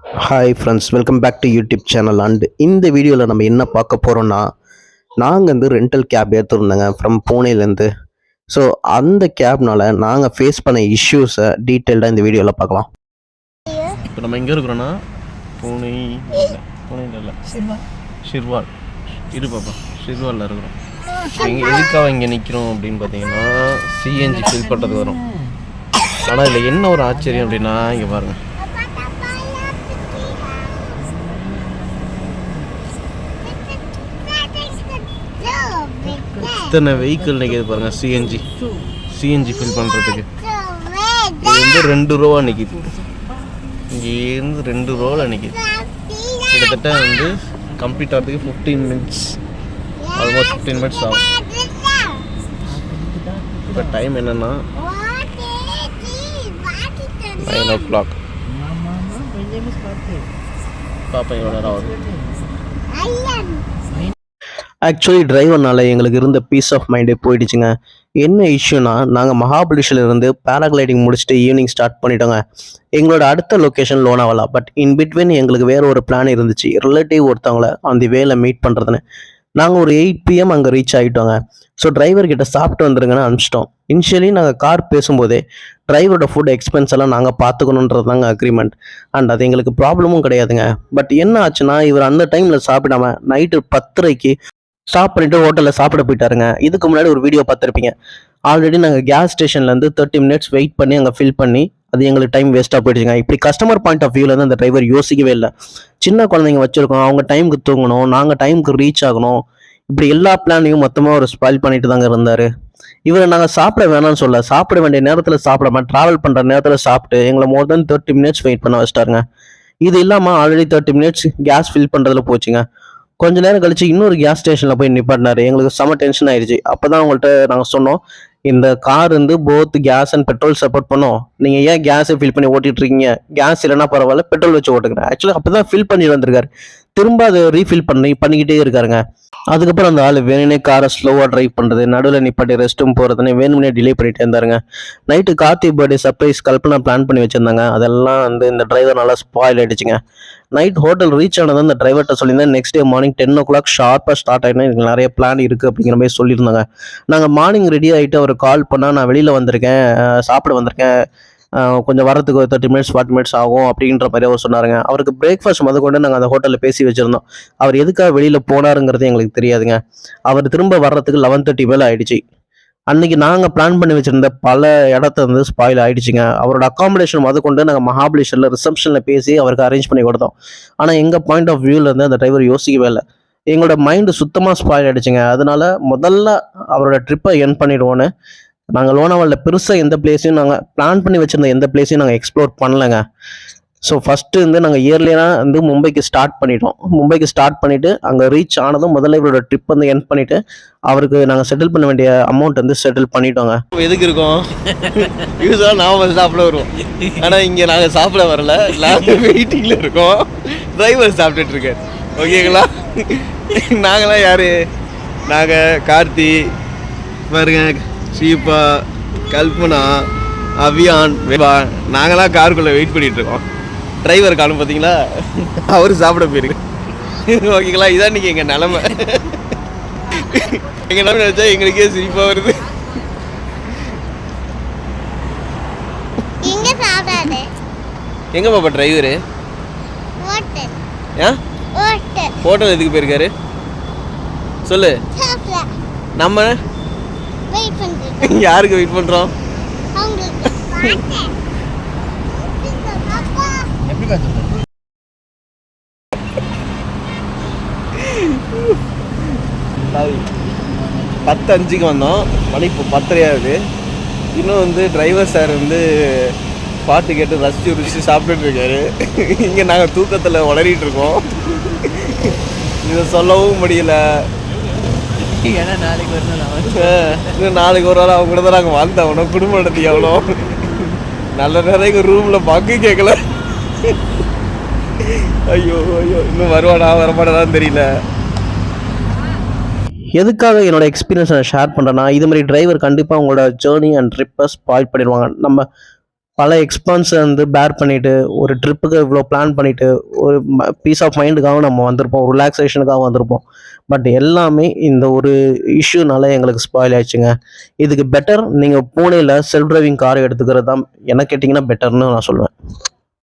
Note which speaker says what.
Speaker 1: Hi friends, welcome back to YouTube channel. And இந்த வீடியோவில் நம்ம என்ன பார்க்க போகிறோன்னா, நாங்கள் வந்து ரெண்டல் கேப் எடுத்துருந்தோங்க ஃப்ரம் பூனேலேருந்து. ஸோ அந்த கேப்னால நாங்கள் ஃபேஸ் பண்ண இஷ்யூஸை டீட்டெயில்டாக இந்த வீடியோவில் பார்க்கலாம்.
Speaker 2: இப்போ நம்ம எங்கே இருக்கிறோன்னா பூனேல இல்லை ஷிர்வால் இரு பாப்பா ஷிர்வாலில் இருக்கிறோம். இங்கே எதுக்காக இங்கே நிற்கிறோம் அப்படின்னு பார்த்தீங்கன்னா சிஎன்ஜி ஃபில் பண்ணுறது வரும். ஆனால் இதில் என்ன ஒரு ஆச்சரியம் அப்படின்னா இங்கே பாருங்கள், இத்தனை வெஹிக்கிள் நிற்கிது பாருங்கள். சிஎன்ஜி ஃபில் பண்ணுறதுக்கு இது வந்து 2 ரோவாக நிற்கிது. இங்கேருந்து 2 ரோவில் நிற்கிது. கிட்டத்தட்ட வந்து கம்ப்ளீட் ஆகிறதுக்கு 15 மினிட்ஸ், ஆல்மோஸ்ட் 15 மினிட்ஸ் ஆகும். இப்போ டைம் என்னென்னா 9 o'clock. பாப்பா எவ்வளோ நேரம் ஆகுது.
Speaker 1: ஆக்சுவலி டிரைவர்னால எங்களுக்கு இருந்த பீஸ் ஆஃப் மைண்டே போயிடுச்சுங்க. என்ன இஷ்யூனா, நாங்கள் மகாபலிஷிலிருந்து பேராகிளைடிங் முடிச்சுட்டு ஈவினிங் ஸ்டார்ட் பண்ணிட்டோங்க. எங்களோட அடுத்த location Lonavala. But in between எங்களுக்கு வேறு ஒரு பிளான் இருந்துச்சு, ரிலேட்டிவ் ஒருத்தவங்கள அந்த வேலை மீட் பண்ணுறதுன்னு. நாங்கள் ஒரு 8 PM அங்கே ரீச் ஆகிட்டோங்க. ஸோ டிரைவர்கிட்ட சாப்பிட்டு வந்துருங்கன்னு அனுப்பிச்சிட்டோம். இனிஷியலி நாங்கள் கார் பேசும்போதே டிரைவரோட ஃபுட் எக்ஸ்பென்ஸ் எல்லாம் நாங்கள் பார்த்துக்கணுன்றது தாங்க அக்ரிமெண்ட். அண்ட் அது எங்களுக்கு ப்ராப்ளமும் கிடையாதுங்க. பட் என்ன ஆச்சுன்னா, இவர் அந்த டைமில் சாப்பிடாம நைட்டு 10:30க்கு ஸ்டாப் பண்ணிட்டு ஹோட்டலில் சாப்பிட போயிட்டாருங்க. இதுக்கு முன்னாடி ஒரு வீடியோ பார்த்துருப்பீங்க. ஆல்ரெடி நாங்கள் கேஸ் ஸ்டேஷன்லேருந்து 30 மினிட்ஸ் வெயிட் பண்ணி அங்கே ஃபில் பண்ணி அது எங்களுக்கு டைம் வேஸ்ட்டாக போயிடுச்சுங்க. இப்படி கஸ்டமர் பாயிண்ட் ஆஃப் வியூலேருந்து அந்த டிரைவர் யோசிக்கவே இல்லை. சின்ன குழந்தைங்க வச்சுருக்கோம், அவங்க டைமுக்கு தூங்கணும், நாங்கள் டைமுக்கு ரீச் ஆகணும், இப்படி எல்லா பிளானையும் மொத்தமாக ஒரு ஸ்பாயில் பண்ணிட்டு தாங்க இருந்தார். இவரை நாங்கள் சாப்பிட வேணாம்னு சொல்ல, சாப்பிட வேண்டிய நேரத்தில் சாப்பிடாம ட்ராவல் பண்ணுற நேரத்தில் சாப்பிட்டு எங்களை மோர் தென் 30 மினிட்ஸ் வெயிட் பண்ண வச்சிட்டாருங்க. இது இல்லாமல் ஆல்ரெடி 30 மினிட்ஸ் கேஸ் ஃபில் பண்ணுறதுல போச்சுங்க. கொஞ்ச நேரம் கழிச்சு இன்னொரு கேஸ் ஸ்டேஷனில் போய் நிப்பாட்டினாரு. எங்களுக்கு செம டென்ஷன் ஆயிடுச்சு. அப்போ தான் அவங்கள்ட்ட நாங்கள் சொன்னோம், இந்த கார் வந்து both gas and petrol support பண்ணோம், நீங்கள் ஏன் கேஸை ஃபில் பண்ணி ஓட்டிட்டு இருக்கீங்க, கேஸ் இல்லைன்னா பரவாயில்ல பெட்ரோல் வச்சு ஓட்டுக்கிறேன். ஆக்சுவலாக அப்போ தான் ஃபில் பண்ணி வந்திருக்காரு. திரும்ப அதை ரீஃபில் பண்ணிக்கிட்டே இருக்காருங்க. அதுக்கப்புறம் அந்த ஆள் வேணுனே காரை ஸ்லோவாக ட்ரைவ் பண்ணுறது, நடுவில் நிப்பாட்டி ரெஸ்ட் ரூம் போகிறதுன்னு வேணும்னே டிலே பண்ணிகிட்டே இருந்தாருங்க. Night Karthi birthday surprise Kalpana plan பண்ணி வச்சுருந்தாங்க. அதெல்லாம் வந்து இந்த டிரைவர் நல்லா ஸ்பாயில் ஆகிடுச்சுங்க. நைட் ஹோட்டல் ரீச் ஆனது அந்த டிரைவர்கிட்ட சொல்லியிருந்தேன், நெக்ஸ்ட் டே மார்னிங் 10 o'clock ஷார்ப்பாக ஸ்டார்ட் ஆகினா எனக்கு நிறைய பிளான் இருக்குது அப்படிங்கிற மாதிரி சொல்லியிருந்தாங்க. நாங்கள் மார்னிங் ரெடி ஆகிட்டு அவர் கால் பண்ணால், நான் வெளியில் வந்திருக்கேன், சாப்பிட வந்திருக்கேன், கொஞ்சம் வரத்துக்கு ஒரு 30 மினிட்ஸ் 40 மினிட்ஸ் ஆகும் அப்படின்ற மாதிரி அவர் சொன்னாருங்க. அவருக்கு பிரேக்ஃபாஸ்ட் கொண்டு நாங்கள் அந்த ஹோட்டலில் பேசி வச்சுருந்தோம். அவர் எதுக்காக வெளியில் போனாருங்கிறது எங்களுக்கு தெரியாதுங்க. அவர் திரும்ப வர்றதுக்கு 11:30 மேலே ஆயிடுச்சு. அன்னைக்கு நாங்கள் பிளான் பண்ணி வச்சுருந்த பல இடத்த வந்து ஸ்பாயில் ஆகிடுச்சிங்க. அவரோட அக்காமடேஷன் கொண்டு நாங்கள் மகாபலிஷரில் ரிசப்ஷனில் பேசி அவருக்கு அரேஞ்ச் பண்ணி கொடுத்தோம். ஆனால் எங்கள் பாயிண்ட் ஆஃப் வியூவிலேருந்து அந்த டிரைவர் யோசிக்கவே இல்லை. எங்களோட மைண்டு சுத்தமாக ஸ்பாயில் ஆகிடுச்சிங்க. அதனால முதல்ல அவரோட ட்ரிப்பை என் பண்ணிடுவோன்னு நாங்கள் லோனாவாலில் பெருசாக எந்த பிளேஸையும் நாங்கள் பிளான் பண்ணி வச்சுருந்த எந்த பிளேஸையும் நாங்கள் எக்ஸ்ப்ளோர் பண்ணலைங்க. ஸோ ஃபஸ்ட்டு வந்து நாங்கள் இயர்லியாக வந்து மும்பைக்கு ஸ்டார்ட் பண்ணிட்டோம். மும்பைக்கு ஸ்டார்ட் பண்ணிவிட்டு அங்கே ரீச் ஆனதும் முதல்ல இவரோட ட்ரிப் வந்து என் பண்ணிவிட்டு அவருக்கு நாங்கள் செட்டில் பண்ண வேண்டிய அமௌண்ட் வந்து செட்டில் பண்ணிட்டோங்க.
Speaker 2: எதுக்கு இருக்கோம், யூஸ்வலாக நாம் சாப்பிட வருவோம். ஆனால் இங்கே நாங்கள் சாப்பிட வரல, நாங்கள் வெயிட்டிங்கில் இருக்கோம். டிரைவர் சாப்பிட்டுட்டு இருக்காரு. ஓகேங்களா? நாங்களாம் யார், நாங்கள் கார்த்தி பாருங்க, ஷீபா, கல்பனா, அவியான், நாங்களாம் காருக்குள்ளே வெயிட் பண்ணிட்டு இருக்கோம். டிரைவர் காணும் பார்த்தீங்களா, அவரு சாப்பிட போயிருக்கு. ஓகேங்களா? இதான் நீங்கள் எங்கள் நிலமை. எங்கள் நிலமை நினச்சா எங்களுக்கே சிரிப்பாக வருது. எங்க பாப்பா டிரைவரு? ஏன் ஹோட்டல் எதுக்கு போயிருக்காரு சொல்லு. நம்ம யாருக்கு வெயிட் பண்றோம்? சாரி, 10:05க்கு வந்தோம், மணி இப்போ 10:30 ஆகுது. இன்னும் வந்து டிரைவர் சார் வந்து பாட்டு கேட்டு ரசிச்சு சாப்பிட்டுட்டு இருக்காரு. இங்கே நாங்கள் தூக்கத்தில் உளறிட்டு இருக்கோம். இதை சொல்லவும் முடியல. ஏன்னா நாளைக்கு ஒரு நாள் அவங்க கூட தான் நாங்கள் வாழ்ந்தாகணும், குடும்பம் நடத்தி எவ்வளோ நல்ல நேரம் ரூமில் பங்கு கேட்கல. ஐயோ ஐயோ, இன்னும் வருவானா வரமாட்டான்னு தெரியல.
Speaker 1: எதுக்காக என்னோட எக்ஸ்பீரியன்ஸை நான் ஷேர் பண்ணுறேன்னா, இது மாதிரி டிரைவர் கண்டிப்பாக உங்களோட ஜேர்னி அண்ட் ட்ரிப்பை ஸ்பாயில் பண்ணிடுவாங்க. நம்ம பல எக்ஸ்பென்ஸை வந்து பேர் பண்ணிட்டு ஒரு ட்ரிப்புக்கு இவ்வளோ பிளான் பண்ணிட்டு ஒரு பீஸ் ஆஃப் மைண்டுக்காக நம்ம வந்திருப்போம், ரிலாக்ஸேஷனுக்காக வந்திருப்போம். பட் எல்லாமே இந்த ஒரு இஷ்யூனால எங்களுக்கு ஸ்பாயில் ஆயிடுச்சுங்க. இதுக்கு பெட்டர் நீங்கள் பூனேல செல்ஃப் டிரைவிங் கார் எடுத்துக்கிறது தான் என்ன கேட்டிங்கன்னா பெட்டர்னு நான் சொல்லுவேன்.